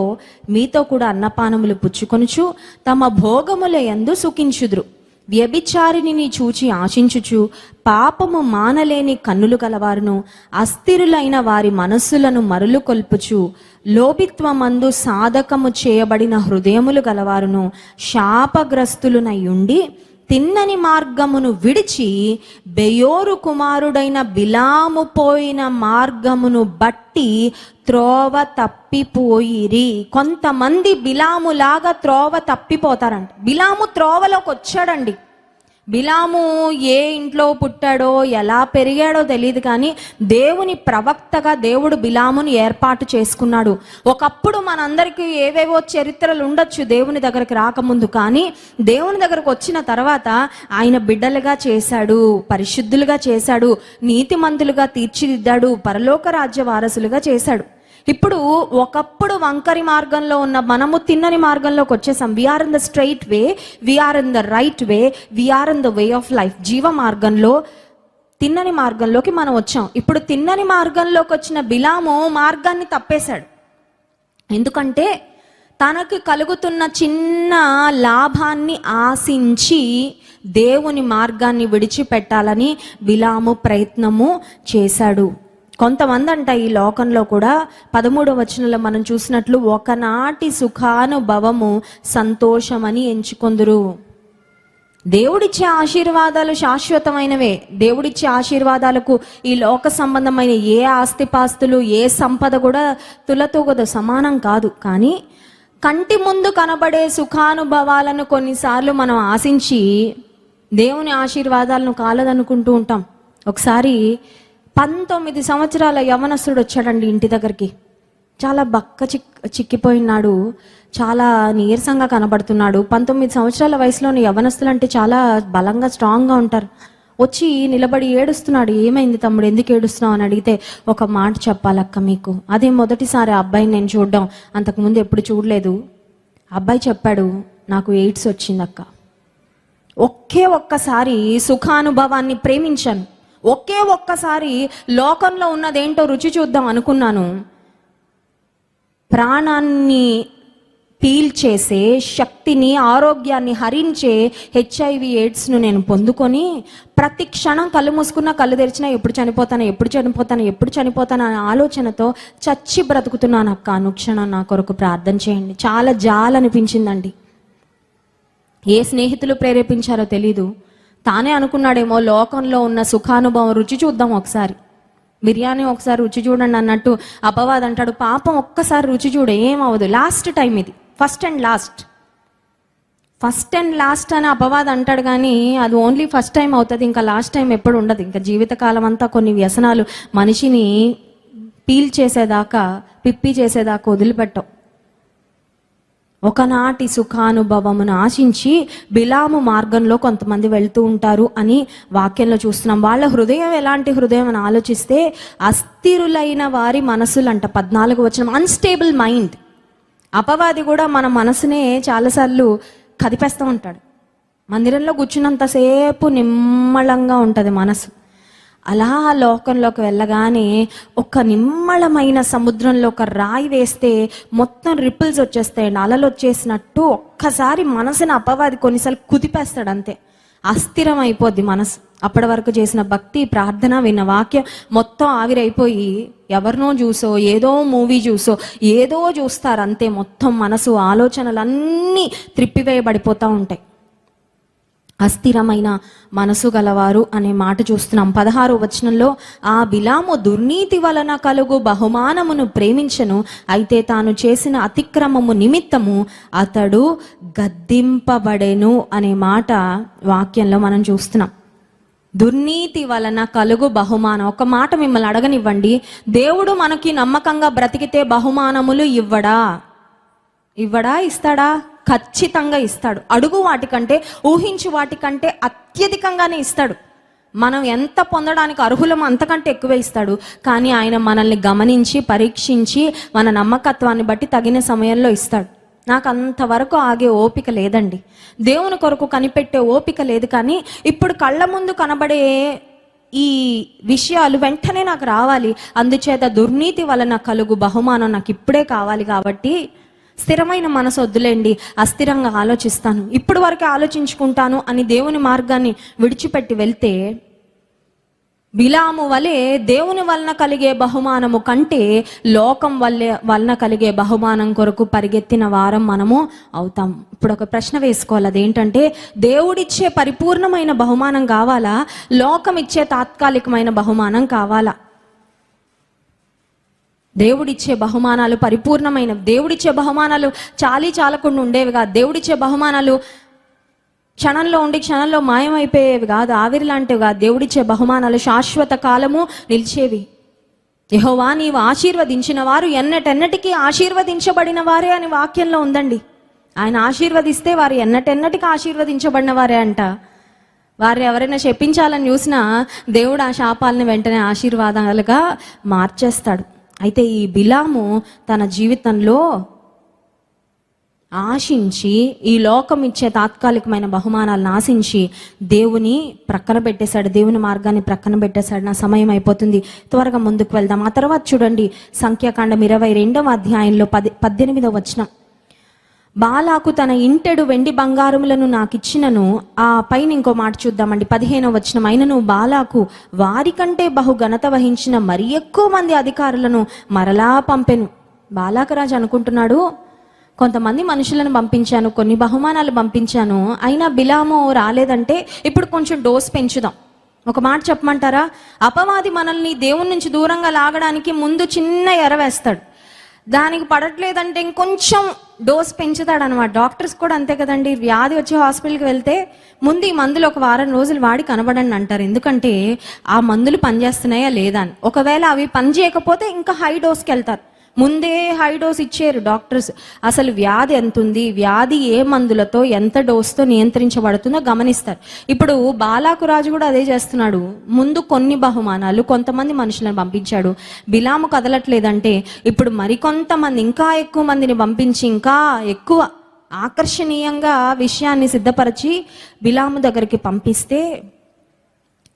మీతో కూడా అన్నపానములు పుచ్చుకొనుచు తమ భోగముల యందు సుఖించుదురు. వ్యభిచారిని చూచి ఆశించుచు పాపము మానలేని కన్నులు గలవారును, అస్థిరులైన వారి మనస్సులను మరులు కొల్పుచు లోభిత్వమందు సాధకము చేయబడిన హృదయములు గలవారును, శాపగ్రస్తులునై ఉండి తిన్నని మార్గమును విడిచి బెయోరు కుమారుడైన బిలాము పోయిన మార్గమును బట్టి త్రోవ తప్పిపోయిరి. కొంతమంది బిలాములాగా త్రోవ తప్పిపోతారంట. బిలాము త్రోవలోకి వచ్చాడండి. బిలాము ఏ ఇంట్లో పుట్టాడో ఎలా పెరిగాడో తెలియదు, కానీ దేవుని ప్రవక్తగా దేవుడు బిలామును ఏర్పాటు చేసుకున్నాడు. ఒకప్పుడు మనందరికీ ఏవేవో చరిత్రలు ఉండొచ్చు దేవుని దగ్గరికి రాకముందు, కానీ దేవుని దగ్గరకు వచ్చిన తర్వాత ఆయన బిడ్డలుగా చేశాడు, పరిశుద్ధులుగా చేశాడు, నీతిమంతులుగా తీర్చిదిద్దాడు, పరలోక రాజ్య వారసులుగా చేశాడు. ఇప్పుడు ఒకప్పుడు వంకరి మార్గంలో ఉన్న మనము తిన్నని మార్గంలోకి వచ్చేసాం. We are in the straight way, we are in the right way, we are in the way of life. జీవ మార్గంలో తిన్నని మార్గంలోకి మనం వచ్చాం. ఇప్పుడు తిన్నని మార్గంలోకి వచ్చిన బిలాము మార్గాన్ని తప్పేశాడు. ఎందుకంటే తనకు కలుగుతున్న చిన్న లాభాన్ని ఆశించి దేవుని మార్గాన్ని విడిచిపెట్టాలని బిలాము ప్రయత్నము చేశాడు. కొంతమంది అంట ఈ లోకంలో కూడా 13వ వచనంలో మనం చూసినట్లు ఒకనాటి సుఖానుభవము సంతోషమని ఎంచుకొందురు. దేవుడిచ్చే ఆశీర్వాదాలు శాశ్వతమైనవే. దేవుడిచ్చే ఆశీర్వాదాలకు ఈ లోక సంబంధమైన ఏ ఆస్తిపాస్తులు, ఏ సంపద కూడా తులతూగదు, సమానం కాదు. కానీ కంటి ముందు కనబడే సుఖానుభవాలను కొన్నిసార్లు మనం ఆశించి దేవుని ఆశీర్వాదాలను కాలదనుకుంటూ ఉంటాం. ఒకసారి 19 సంవత్సరాల యవనస్తుడు వచ్చాడండి ఇంటి దగ్గరికి. చాలా చిక్కిపోయినాడు, చాలా నీరసంగా కనబడుతున్నాడు. 19 సంవత్సరాల వయసులోని యవనస్తులు అంటే చాలా బలంగా స్ట్రాంగ్గా ఉంటారు. వచ్చి నిలబడి ఏడుస్తున్నాడు. ఏమైంది తమ్ముడు, ఎందుకు ఏడుస్తున్నావు అని అడిగితే, ఒక మాట చెప్పాలక్క మీకు, అదే మొదటిసారి ఆ అబ్బాయిని నేను చూడడం, అంతకుముందు ఎప్పుడు చూడలేదు. అబ్బాయి చెప్పాడు, నాకు ఎయిడ్స్ వచ్చిందక్క. ఒక్కసారి సుఖానుభవాన్ని ప్రేమించాను, ఒక్కసారి లోకంలో ఉన్నదేంటో రుచి చూద్దాం అనుకున్నాను. ప్రాణాన్ని పీల్చేసే శక్తిని, ఆరోగ్యాన్ని హరించే HIV ఎయిడ్స్ను నేను పొందుకొని ప్రతి క్షణం కళ్ళు మూసుకున్నా కళ్ళు తెరిచినా ఎప్పుడు చనిపోతాను అనే ఆలోచనతో చచ్చి బ్రతుకుతున్నాను అక్క. అనుక్షణం నా కొరకు ప్రార్థన చేయండి. చాలా జాలనిపించిందండి. ఏ స్నేహితులు ప్రేరేపించారో తెలీదు. తానే అనుకున్నాడేమో లోకంలో ఉన్న సుఖానుభవం రుచి చూద్దాం ఒకసారి, బిర్యానీ ఒకసారి రుచి చూడండి అన్నట్టు అపవాది అంటాడు, పాపం ఒక్కసారి రుచి చూడ ఏమవదు, లాస్ట్ టైం ఇది, ఫస్ట్ అండ్ లాస్ట్ అని అపవాది అంటాడు. కానీ అది ఓన్లీ ఫస్ట్ టైం అవుతుంది, ఇంకా లాస్ట్ టైం ఎప్పుడు ఉండదు. ఇంకా జీవితకాలం అంతా కొన్ని వ్యసనాలు మనిషిని పిప్పి చేసేదాకా వదిలిపెట్టవు. ఒకనాటి సుఖానుభవమును ఆశించి బిలాము మార్గంలో కొంతమంది వెళ్తూ ఉంటారు అని వాక్యంలో చూస్తున్నాం. వాళ్ళ హృదయం ఎలాంటి హృదయం అని ఆలోచిస్తే అస్థిరులైన వారి మనసులంట. 14వ వచనం, అన్స్టేబుల్ మైండ్. అపవాది కూడా మన మనసునే చాలాసార్లు కదిపేస్తూ ఉంటాడు. మందిరంలో కూర్చున్నంతసేపు నిమ్మళంగా ఉంటుంది మనసు. అలా లోకంలోకి వెళ్ళగానే ఒక నిమ్మళమైన సముద్రంలో ఒక రాయి వేస్తే మొత్తం రిపుల్స్ వచ్చేస్తాయండి, అలలు వచ్చేసినట్టు. ఒక్కసారి మనసుని అపవాది కొన్నిసార్లు కుదిపేస్తాడు, అంతే అస్థిరం అయిపోద్ది మనసు. అప్పటి వరకు చేసిన భక్తి, ప్రార్థన, విన్న వాక్యం మొత్తం ఆవిరైపోయి ఎవరినో చూసో, ఏదో మూవీ చూసో, ఏదో చూస్తారు అంతే. మొత్తం మనసు, ఆలోచనలన్నీ త్రిప్పివేయబడిపోతూ ఉంటాయి. అస్థిరమైన మనసు గలవారు అనే మాట చూస్తున్నాం. 16వ వచనంలో, ఆ బిలాము దుర్నీతి వలన కలుగు బహుమానమును ప్రేమించను, అయితే తాను చేసిన అతిక్రమము నిమిత్తము అతడు గద్దింపబడెను అనే మాట వాక్యంలో మనం చూస్తున్నాం. దుర్నీతి వలన కలుగు బహుమానం. ఒక మాట మిమ్మల్ని అడగనివ్వండి, దేవుడు మనకి నమ్మకంగా బ్రతికితే బహుమానములు ఇవ్వడా ఇస్తాడా? ఖచ్చితంగా ఇస్తాడు. అడుగు వాటికంటే, ఊహించు వాటికంటే అత్యధికంగానే ఇస్తాడు. మనం ఎంత పొందడానికి అర్హులమో అంతకంటే ఎక్కువే ఇస్తాడు. కానీ ఆయన మనల్ని గమనించి, పరీక్షించి, మన నమ్మకత్వాన్ని బట్టి తగిన సమయంలో ఇస్తాడు. నాకు అంతవరకు ఆగే ఓపిక లేదండి, దేవుని కొరకు కనిపెట్టే ఓపిక లేదు. కానీ ఇప్పుడు కళ్ళ ముందు కనబడే ఈ విషయాలు వెంటనే నాకు రావాలి. అందుచేత దుర్నీతి వలన కలుగు బహుమానం నాకు ఇప్పుడే కావాలి. కాబట్టి స్థిరమైన మనసు వద్దులేండి, అస్థిరంగా ఆలోచిస్తాను, ఇప్పుడు వరకే ఆలోచించుకుంటాను అని దేవుని మార్గాన్ని విడిచిపెట్టి వెళ్తే, బిలాము వలె దేవుని వలన కలిగే బహుమానము కంటే లోకం వలన కలిగే బహుమానం కొరకు పరిగెత్తిన వారం మనము అవుతాం. ఇప్పుడు ఒక ప్రశ్న వేసుకోవాలి, అదేంటంటే దేవుడిచ్చే పరిపూర్ణమైన బహుమానం కావాలా, లోకం ఇచ్చే తాత్కాలికమైన బహుమానం కావాలా? దేవుడిచ్చే బహుమానాలు పరిపూర్ణమైన, దేవుడిచ్చే బహుమానాలు చాలకుండా ఉండేవి కాదు. దేవుడిచ్చే బహుమానాలు క్షణంలో ఉండి క్షణంలో మాయమైపోయేవి కాదు, ఆవిరి లాంటివి కాదు. దేవుడిచ్చే బహుమానాలు శాశ్వత కాలము నిలిచేవి. యెహోవా నీవు ఆశీర్వదించిన వారు ఎన్నటెన్నటికీ ఆశీర్వదించబడిన వారే అని వాక్యంలో ఉందండి. ఆయన ఆశీర్వదిస్తే వారు ఎన్నటెన్నటికీ ఆశీర్వదించబడిన వారే అంట. వారు ఎవరైనా శపించాలని చూసినా దేవుడు ఆ శాపాలను వెంటనే ఆశీర్వాదాలుగా మార్చేస్తాడు. అయితే ఈ బిలాము తన జీవితంలో ఆశించి, ఈ లోకం ఇచ్చే తాత్కాలికమైన బహుమానాలను ఆశించి దేవుని ప్రక్కన పెట్టేశాడు, దేవుని మార్గాన్ని ప్రక్కన పెట్టేశాడు. నా సమయం అయిపోతుంది, త్వరగా ముందుకు వెళ్దాం. ఆ తర్వాత చూడండి, సంఖ్యాకాండం 22వ అధ్యాయంలో 18వ వచనం. బాలాకు తన ఇంటెడు వెండి బంగారములను నాకిచ్చినను, ఆ పైన ఇంకో మాట చూద్దామండి, 15వ వచనం. అయినను బాలాకు వారికంటే బహు ఘనత వహించిన మరి ఎక్కువ మంది అధికారులను మరలా పంపెను. బాలాకు రాజు అనుకుంటున్నాడు, కొంతమంది మనుషులను పంపించాను, కొన్ని బహుమానాలు పంపించాను, అయినా బిలాము రాలేదంటే ఇప్పుడు కొంచెం డోస్ పెంచుదాం. ఒక మాట చెప్పమంటారా, అపవాది మనల్ని దేవుని నుంచి దూరంగా లాగడానికి ముందు చిన్న ఎర వేస్తాడు, దానికి పడట్లేదంటే ఇంకొంచెం డోస్ పెంచుతాడు అనమాట. డాక్టర్స్ కూడా అంతే కదండి, వ్యాధి వచ్చి హాస్పిటల్కి వెళ్తే ముందు ఈ మందులు ఒక వారం రోజులు వాడి కనబడండి అంటారు. ఎందుకంటే ఆ మందులు పనిచేస్తున్నాయా లేదా అని. ఒకవేళ అవి పని చేయకపోతే ఇంకా హై డోస్కి వెళ్తారు. ముందే హై డోస్ ఇచ్చారు డాక్టర్స్. అసలు వ్యాధి ఎంత ఉంది, వ్యాధి ఏ మందులతో ఎంత డోస్తో నియంత్రించబడుతుందో గమనిస్తారు. ఇప్పుడు బాలాకు రాజు కూడా అదే చేస్తున్నాడు. ముందు కొన్ని బహుమానాలు, కొంతమంది మనుషులను పంపించాడు. బిలాము కదలట్లేదంటే ఇప్పుడు మరికొంతమంది, ఇంకా ఎక్కువ మందిని పంపించి ఇంకా ఎక్కువ ఆకర్షణీయంగా విషయాన్ని సిద్ధపరిచి బిలాము దగ్గరికి పంపిస్తే,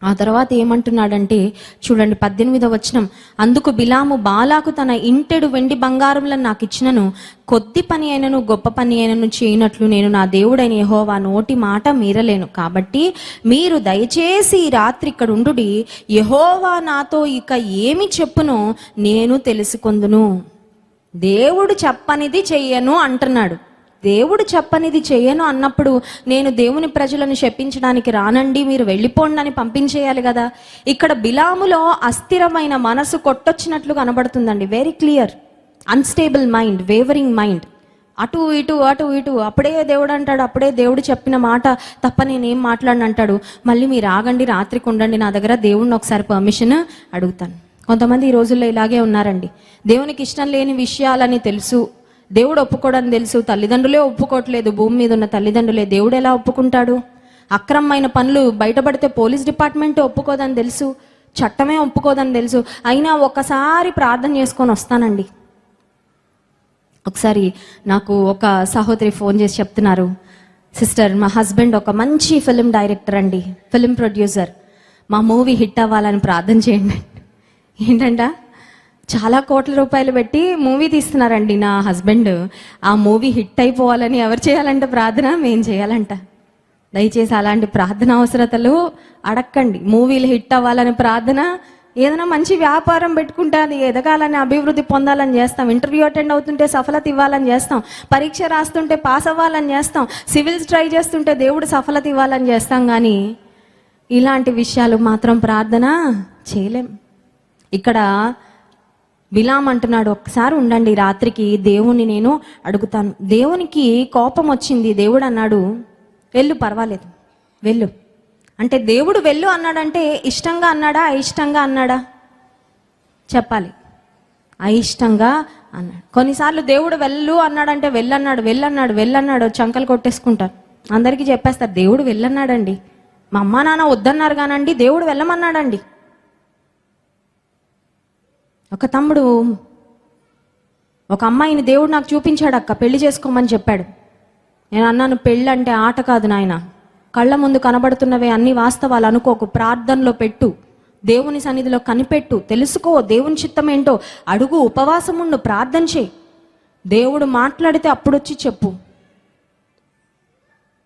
ఆ తర్వాత ఏమంటున్నాడంటే చూడండి 18వ వచనం. అందుకు బిలాము బాలాకు తన ఇంటెడు వెండి బంగారములను నాకు ఇచ్చినను, కొద్ది పని అయినను గొప్ప పని అయినను చేయనట్లు నేను నా దేవుడైన యెహోవా నోటి మాట మీరలేను. కాబట్టి మీరు దయచేసి ఈ రాత్రి ఇక్కడ ఉండుడి, యెహోవా నాతో ఇక ఏమి చెప్పునో నేను తెలుసుకొందును. దేవుడు చెప్పనిది చెయ్యను అంటున్నాడు. దేవుడు చెప్పనిది చెయ్యను అన్నప్పుడు నేను దేవుని ప్రజలను శపించడానికి రానండి, మీరు వెళ్ళిపోండి అని పంపించేయాలి కదా. ఇక్కడ బిలాములో అస్థిరమైన మనసు కొట్టొచ్చినట్లు కనబడుతుందండి. Very clear, unstable mind, wavering mind, అటు ఇటు అటు ఇటు. అప్పుడే దేవుడు అంటాడు, అప్పుడే దేవుడు చెప్పిన మాట తప్ప నేనేం మాట్లాడను అంటాడు. మళ్ళీ మీరు ఆగండి, రాత్రికి ఉండండి, నా దగ్గర దేవుడిని ఒకసారి పర్మిషన్ అడుగుతాను. కొంతమంది ఈ రోజుల్లో ఇలాగే ఉన్నారండి. దేవునికి ఇష్టం లేని విషయాలని తెలుసు, దేవుడు ఒప్పుకోవడానికి తెలుసు, తల్లిదండ్రులే ఒప్పుకోవట్లేదు. భూమి మీద ఉన్న తల్లిదండ్రులే, దేవుడు ఎలా ఒప్పుకుంటాడు? అక్రమమైన పనులు బయటపడితే పోలీస్ డిపార్ట్మెంట్ ఒప్పుకోదని తెలుసు, చట్టమే ఒప్పుకోదని తెలుసు, అయినా ఒక్కసారి ప్రార్థన చేసుకొని వస్తానండి. ఒకసారి నాకు ఒక సహోదరి ఫోన్ చేసి చెప్తున్నారు, సిస్టర్ మా హస్బెండ్ ఒక మంచి ఫిలిం డైరెక్టర్ అండి, ఫిలిం ప్రొడ్యూసర్, మా మూవీ హిట్ అవ్వాలని ప్రార్థన చేయండి. ఏంటంట, చాలా కోట్ల రూపాయలు పెట్టి మూవీ తీస్తున్నారండి నా హస్బెండ్. ఆ మూవీ హిట్ అయిపోవాలని ఎవరు చేయాలంట ప్రార్థన? మేము చేయాలంట. దయచేసి అలాంటి ప్రార్థన అవసరతలు అడక్కండి. మూవీలు హిట్ అవ్వాలని ప్రార్థన, ఏదైనా మంచి వ్యాపారం పెట్టుకుంటే అది ఎదగాలని, అభివృద్ధి పొందాలని చేస్తాం. ఇంటర్వ్యూ అటెండ్ అవుతుంటే సఫలత ఇవ్వాలని చేస్తాం. పరీక్ష రాస్తుంటే పాస్ అవ్వాలని చేస్తాం. సివిల్స్ ట్రై చేస్తుంటే దేవుడు సఫలత ఇవ్వాలని చేస్తాం. కానీ ఇలాంటి విషయాలు మాత్రం ప్రార్థన చేయలేం. ఇక్కడ బిలాం అంటున్నాడు, ఒక్కసారి ఉండండి, రాత్రికి దేవుణ్ణి నేను అడుగుతాను. దేవునికి కోపం వచ్చింది. దేవుడు అన్నాడు, వెళ్ళు, పర్వాలేదు వెళ్ళు అంటే. దేవుడు వెళ్ళు అన్నాడంటే ఇష్టంగా అన్నాడా, అయిష్టంగా అన్నాడా? చెప్పాలి. అయిష్టంగా అన్నాడు. కొన్నిసార్లు దేవుడు వెళ్ళు అన్నాడంటే వెళ్ళన్నాడు వెళ్ళన్నాడు వెళ్ళన్నాడు చంకలు కొట్టేసుకుంటారు. అందరికీ చెప్పేస్తారు, దేవుడు వెళ్ళన్నాడండి, మా అమ్మా నాన్న వద్దన్నారు కానండి, దేవుడు వెళ్ళమన్నాడండి. ఒక తమ్ముడు ఒక అమ్మాయిని దేవుడు నాకు చూపించాడు అక్క, పెళ్లి చేసుకోమని చెప్పాడు. నేను అన్నాను, పెళ్ళి అంటే ఆట కాదు నాయన, కళ్ళ ముందు కనబడుతున్నవే అన్ని వాస్తవాలు అనుకోకు, ప్రార్థనలో పెట్టు, దేవుని సన్నిధిలో కనిపెట్టు, తెలుసుకో దేవుని చిత్తం ఏంటో, అడుగు, ఉపవాసం ఉండు, ప్రార్థన చేయి. దేవుడు మాట్లాడితే అప్పుడు వచ్చి చెప్పు.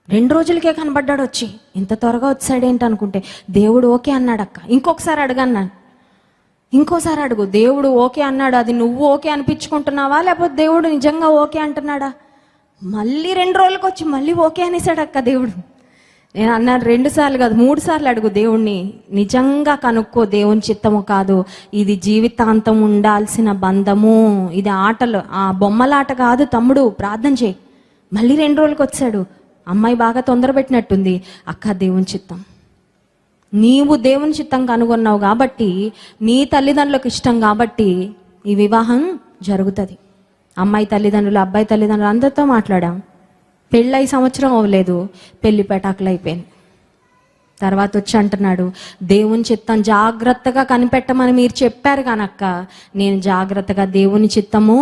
2 రోజులకే కనబడ్డాడు వచ్చి, ఇంత త్వరగా వచ్చాడేంటి అనుకుంటే దేవుడు ఓకే అన్నాడక్క. ఇంకొకసారి అడగన్నాను, ఇంకోసారి అడుగు. దేవుడు ఓకే అన్నాడు, అది నువ్వు ఓకే అనిపించుకుంటున్నావా లేకపోతే దేవుడు నిజంగా ఓకే అంటున్నాడా? మళ్ళీ 2 రోజులకు వచ్చి మళ్ళీ ఓకే అనేసాడు అక్క దేవుడు. నేను అన్నాను 2 సార్లు కాదు 3 సార్లు అడుగు దేవుణ్ణి, నిజంగా కనుక్కో. దేవుని చిత్తము కాదు, ఇది జీవితాంతం ఉండాల్సిన బంధము, ఇది ఆటలు, ఆ బొమ్మలాట కాదు తమ్ముడు. ప్రార్థన చేయి. మళ్ళీ 2 రోజులకు వచ్చాడు. అమ్మాయి బాగా తొందర పెట్టినట్టుంది. అక్క దేవుని చిత్తం, నీవు దేవుని చిత్తం కనుగొన్నావు కాబట్టి, నీ తల్లిదండ్రులకు ఇష్టం కాబట్టి ఈ వివాహం జరుగుతుంది. అమ్మాయి తల్లిదండ్రులు, అబ్బాయి తల్లిదండ్రులు అందరితో మాట్లాడాం. పెళ్ళై సంవత్సరం అవ్వలేదు, పెళ్లి పెటాకులు అయిపోయింది. తర్వాత వచ్చి అంటున్నాడు, దేవుని చిత్తం జాగ్రత్తగా కనిపెట్టమని మీరు చెప్పారు కానక్క, నేను జాగ్రత్తగా దేవుని చిత్తము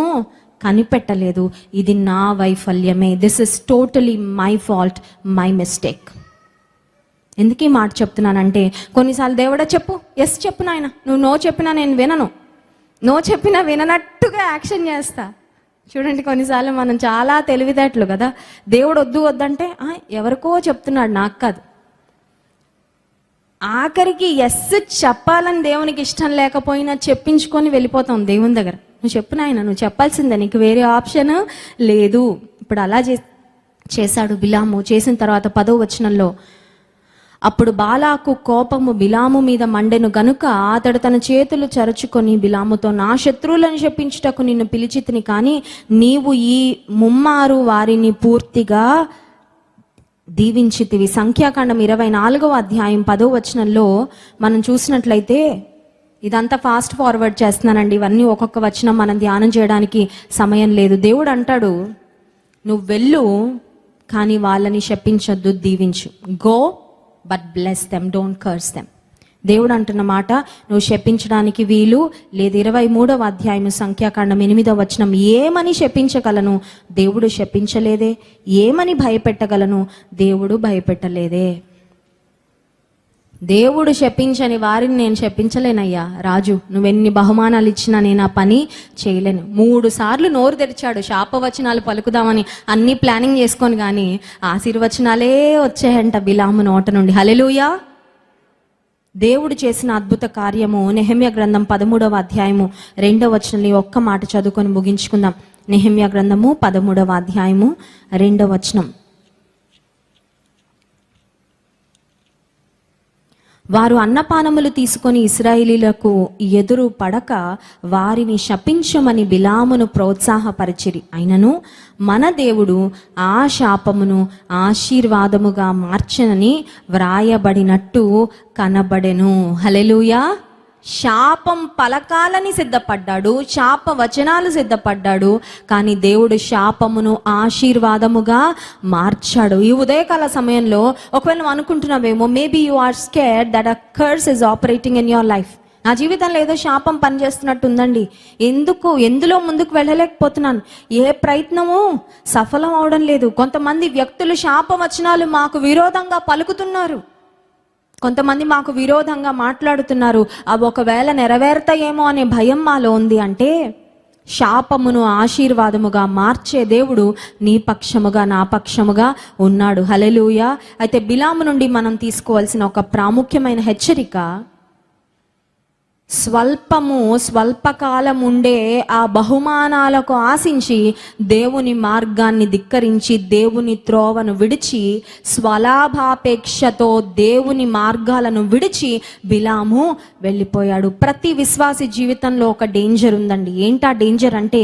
కనిపెట్టలేదు. ఇది నా వైఫల్యమే. This is totally my fault, my mistake. ఎందుకు ఈ మాట చెప్తున్నానంటే, కొన్నిసార్లు దేవుడా చెప్పు, ఎస్ చెప్పు నాయన, నువ్వు నో చెప్పినా నేను వినను, నో చెప్పినా విననట్టుగా యాక్షన్ చేస్తా. చూడండి, కొన్నిసార్లు మనం చాలా తెలివితేటలు కదా. దేవుడు వద్దు వద్దంటే ఎవరికో చెప్తున్నాడు, నాకు కాదు. ఆఖరికి ఎస్ చెప్పాలని దేవునికి ఇష్టం లేకపోయినా చెప్పించుకొని వెళ్ళిపోతాం దేవుని దగ్గర. నువ్వు చెప్పు నాయన, నువ్వు చెప్పాల్సిందే, నీకు వేరే ఆప్షన్ లేదు. ఇప్పుడు అలా చేశాడు బిలాము. చేసిన తర్వాత 10వ వచనంలో, అప్పుడు బాలాకు కోపము బిలాము మీద మండెను గనుక అతడు తన చేతులు చరుచుకొని బిలాముతో, నా శత్రువులను శపించుటకు నిన్ను పిలిచితిని, కానీ నీవు ఈ ముమ్మారు వారిని పూర్తిగా దీవించితివి. సంఖ్యాకాండం 24వ అధ్యాయం 10వ వచనంలో మనం చూసినట్లయితే, ఇదంతా ఫాస్ట్ ఫార్వర్డ్ చేస్తున్నానండి, ఇవన్నీ ఒక్కొక్క వచనం మనం ధ్యానం చేయడానికి సమయం లేదు. దేవుడు అంటాడు, నువ్వు వెళ్ళు కానీ వాళ్ళని శపించొద్దు, దీవించు. Go but bless them, don't curse them. దేవుడు అంటున్న మాట, నువ్వు శపించడానికి వీలు లేదు. 23వ అధ్యాయం సంఖ్యాకాండం 8వ వచనం, ఏమని శపించగలను, దేవుడు శపించలేదే. ఏమని భయపెట్టగలను, దేవుడు భయపెట్టలేదే. దేవుడు శపించని వారిని నేను శపించలేనయ్యా రాజు, నువ్వెన్ని బహుమానాలు ఇచ్చినా నేను ఆ పని చేయలేను. 3 సార్లు నోరు తెరిచాడు శాపవచనాలు పలుకుదామని, అన్ని ప్లానింగ్ చేసుకొని, కానీ ఆశీర్వచనాలే వచ్చాయంట బిలాము నోట నుండి. హల్లెలూయా. దేవుడు చేసిన అద్భుత కార్యము నెహెమ్యా గ్రంథం 13వ అధ్యాయము 2వ వచనంలో ఒక్క మాట చదువుకొని ముగించుకుందాం. నెహెమ్యా గ్రంథము 13వ అధ్యాయము 2వ వచనం, వారు అన్నపానములు తీసుకొని ఇశ్రాయేలీలకు ఎదురు పడక వారిని శపించమని బిలామును ప్రోత్సాహపరిచిరి. అయినను మన దేవుడు ఆ శాపమును ఆశీర్వాదముగా మార్చనని వ్రాయబడినట్టు కనబడెను. హల్లెలూయా. శాపం పలకాలని సిద్ధపడ్డాడు, శాప వచనాలు సిద్ధపడ్డాడు, కానీ దేవుడు శాపమును ఆశీర్వాదముగా మార్చాడు. ఈ ఉదయకాల సమయంలో ఒకవేళ నువ్వు అనుకుంటున్నావేమో, maybe you are scared that a curse is operating in your life. నా జీవితంలో ఏదో శాపం పనిచేస్తున్నట్టు ఉందండి, ఎందులో ముందుకు వెళ్ళలేకపోతున్నాను, ఏ ప్రయత్నము సఫలం అవడం లేదు. కొంతమంది వ్యక్తులు శాప వచనాలు మాకు విరోధంగా పలుకుతున్నారు, కొంతమంది మాకు విరోధంగా మాట్లాడుతున్నారు. అవి ఒకవేళ నెరవేరుతాయేమో అనే భయం మాలో ఉంది. అంటే శాపమును ఆశీర్వాదముగా మార్చే దేవుడు నీ పక్షముగా నా పక్షముగా ఉన్నాడు. హల్లెలూయా. అయితే బిలాము నుండి మనం తీసుకోవాల్సిన ఒక ప్రాముఖ్యమైన హెచ్చరిక, స్వల్పకాలం ఉండే ఆ బహుమానాలకు ఆశించి దేవుని మార్గాన్ని ధిక్కరించి దేవుని త్రోవను విడిచి స్వలాభాపేక్షతో దేవుని మార్గాలను విడిచి బిలాము వెళ్ళిపోయాడు. ప్రతి విశ్వాసి జీవితంలో ఒక డేంజర్ ఉందండి. ఏంటా డేంజర్ అంటే,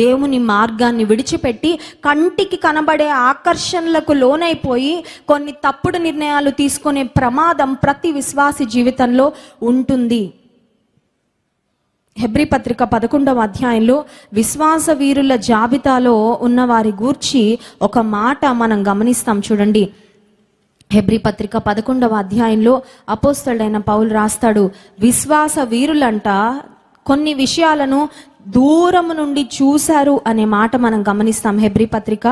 దేవుని మార్గాన్ని విడిచిపెట్టి కంటికి కనబడే ఆకర్షణలకు లోనైపోయి కొన్ని తప్పుడు నిర్ణయాలు తీసుకునే ప్రమాదం ప్రతి విశ్వాసి జీవితంలో ఉంటుంది. హెబ్రీ పత్రిక 11వ అధ్యాయంలో విశ్వాస వీరుల జాబితాలో ఉన్న వారి గూర్చి ఒక మాట మనం గమనిస్తాం. చూడండి, హెబ్రీ పత్రిక 11వ అధ్యాయంలో అపోస్తలుడైన పౌలు రాస్తాడు, విశ్వాస వీరులంట కొన్ని విషయాలను దూరం నుండి చూశారు అనే మాట మనం గమనిస్తాం. హెబ్రీ పత్రిక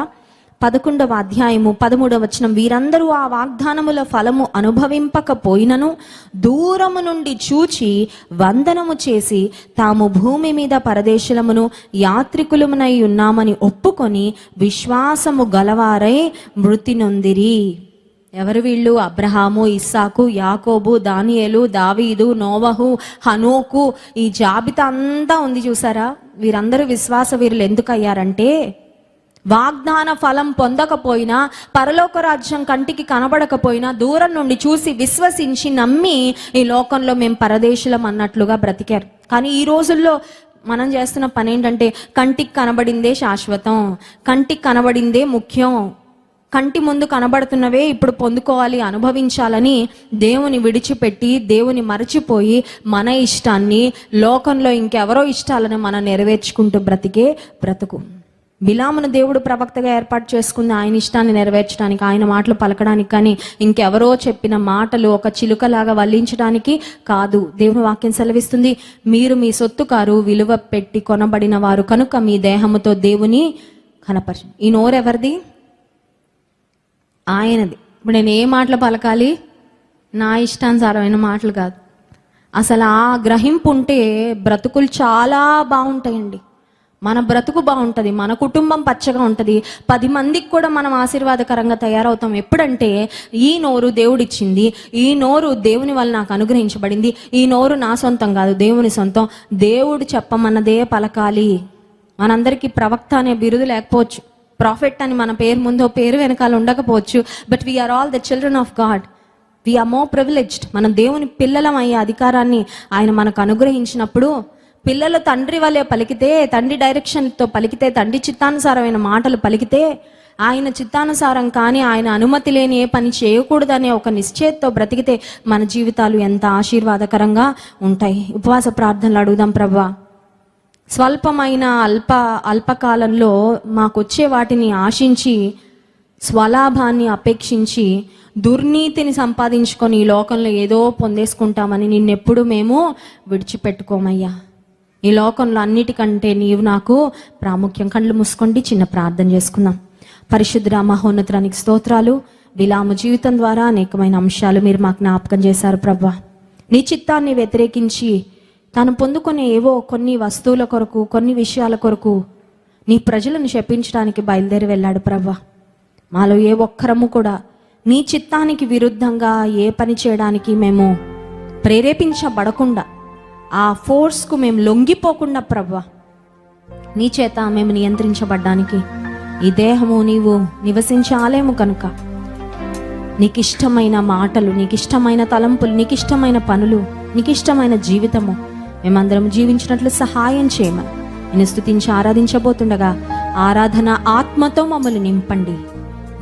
11వ అధ్యాయము 13వ వచనం, వీరందరూ ఆ వాగ్దానముల ఫలము అనుభవింపకపోయినను దూరము నుండి చూచి వందనము చేసి తాము భూమి మీద పరదేశులమును యాత్రికులమునై ఉన్నామని ఒప్పుకొని విశ్వాసము గలవారై మృతి నొందిరి. ఎవరు వీళ్ళు? అబ్రహాము, ఇస్సాకు, యాకోబు, దానియేలు, దావీదు, నోవహు, హనోకు, ఈ జాబితా అంతా ఉంది చూసారా. వీరందరూ విశ్వాస వీరులు ఎందుకు అయ్యారంటే, వాగ్దాన ఫలం పొందకపోయినా, పరలోక రాజ్యం కంటికి కనబడకపోయినా దూరం నుండి చూసి విశ్వసించి నమ్మి ఈ లోకంలో మేము పరదేశులం అన్నట్లుగా బ్రతికారు. కానీ ఈ రోజుల్లో మనం చేస్తున్న పని ఏంటంటే, కంటికి కనబడిందే శాశ్వతం, కంటికి కనబడిందే ముఖ్యం, కంటి ముందు కనబడుతున్నవే ఇప్పుడు పొందుకోవాలి, అనుభవించాలని దేవుని విడిచిపెట్టి దేవుని మరచిపోయి మన ఇష్టాన్ని, లోకంలో ఇంకెవరో ఇష్టాలను మనం నెరవేర్చుకుంటూ బ్రతికే బ్రతుకు. బిలామును దేవుడు ప్రవక్తగా ఏర్పాటు చేసుకుంది ఆయన ఇష్టాన్ని నెరవేర్చడానికి, ఆయన మాటలు పలకడానికి, కానీ ఇంకెవరో చెప్పిన మాటలు ఒక చిలుకలాగా వల్లించడానికి కాదు. దేవుని వాక్యం సెలవిస్తుంది, మీరు మీ సొత్తు కారు, విలువ పెట్టి కొనబడిన వారు కనుక మీ దేహముతో దేవుని కనపరచు. ఈ నోరెవరిది? ఆయనది. ఇప్పుడు నేను ఏ మాటలు పలకాలి? నా ఇష్టానుసారమైన మాటలు కాదు. అసలు ఆ గ్రహింపు ఉంటే బ్రతుకులు చాలా బాగుంటాయండి. మన బ్రతుకు బాగుంటుంది, మన కుటుంబం పచ్చగా ఉంటుంది, 10 మందికి కూడా మనం ఆశీర్వాదకరంగా తయారవుతాం. ఎప్పుడంటే, ఈ నోరు దేవుడిచ్చింది, ఈ నోరు దేవుని వల్ల నాకు అనుగ్రహించబడింది, ఈ నోరు నా సొంతం కాదు, దేవుని సొంతం, దేవుడు చెప్పమన్నదే పలకాలి. మనందరికీ ప్రవక్త అనే బిరుదు లేకపోవచ్చు, ప్రాఫెట్ అని మన పేరు ముందో పేరు వెనకాల ఉండకపోవచ్చు, but we are all the children of God, we are more privileged. మనం దేవుని పిల్లలం అయ్యే అధికారాన్ని ఆయన మనకు అనుగ్రహించినప్పుడు, పిల్లలు తండ్రి వల్లే పలికితే, తండ్రి డైరెక్షన్తో పలికితే, తండ్రి చిత్తానుసారమైన మాటలు పలికితే, ఆయన చిత్తానుసారం కానీ ఆయన అనుమతి లేని ఏ పని చేయకూడదనే ఒక నిశ్చయంతో బ్రతికితే మన జీవితాలు ఎంత ఆశీర్వాదకరంగా ఉంటాయి. ఉపవాస ప్రార్థనలు అడుగుదాం. ప్రభువా, స్వల్పమైన అల్పకాలంలో మాకొచ్చే వాటిని ఆశించి, స్వలాభాన్ని అపేక్షించి, దుర్నీతిని సంపాదించుకొని ఈ లోకంలో ఏదో పొందేసుకుంటామని నిన్నెప్పుడు మేము విడిచిపెట్టుకోమయ్యా. ఈ లోకంలో అన్నిటికంటే నీవు నాకు ప్రాముఖ్యం. కళ్ళు మూసుకోండి, చిన్న ప్రార్థన చేసుకుందాం. పరిశుద్ధ మహోన్నతానికి స్తోత్రాలు. బిలాము జీవితం ద్వారా అనేకమైన అంశాలు మీరు మాకు జ్ఞాపకం చేశారు ప్రభువా. నీ చిత్తాన్ని వ్యతిరేకించి తాను పొందుకునే ఏవో కొన్ని వస్తువుల కొరకు, కొన్ని విషయాల కొరకు నీ ప్రజలను శపించడానికి బయలుదేరి వెళ్ళాడు ప్రభువా. మాలో ఏ ఒక్కరము కూడా నీ చిత్తానికి విరుద్ధంగా ఏ పని చేయడానికి మేము ప్రేరేపించబడకుండా, ఆ ఫోర్స్కు మేము లొంగిపోకుండా ప్రభువా, నీ చేత మేము నియంత్రించబడ్డానికి ఈ దేహము నీవు నివసించే ఆలయము కనుక నీకు ఇష్టమైన మాటలు, నీకు ఇష్టమైన తలంపులు, నీకు ఇష్టమైన పనులు, నీకు ఇష్టమైన జీవితము మేమందరం జీవించినట్లు సహాయం చేయమని నేను స్తుతించి ఆరాధించబోతుండగా, ఆరాధన ఆత్మతో మమ్మల్ని నింపండి.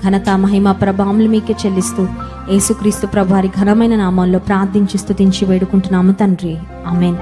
ఘనత మహిమ ప్రభావములు మీకే చెల్లిస్తూ యేసుక్రీస్తు ప్రభువారి ఘనమైన నామంలో ప్రార్థించి స్తుతించి వేడుకుంటున్నాము తండ్రి. ఆమేన్.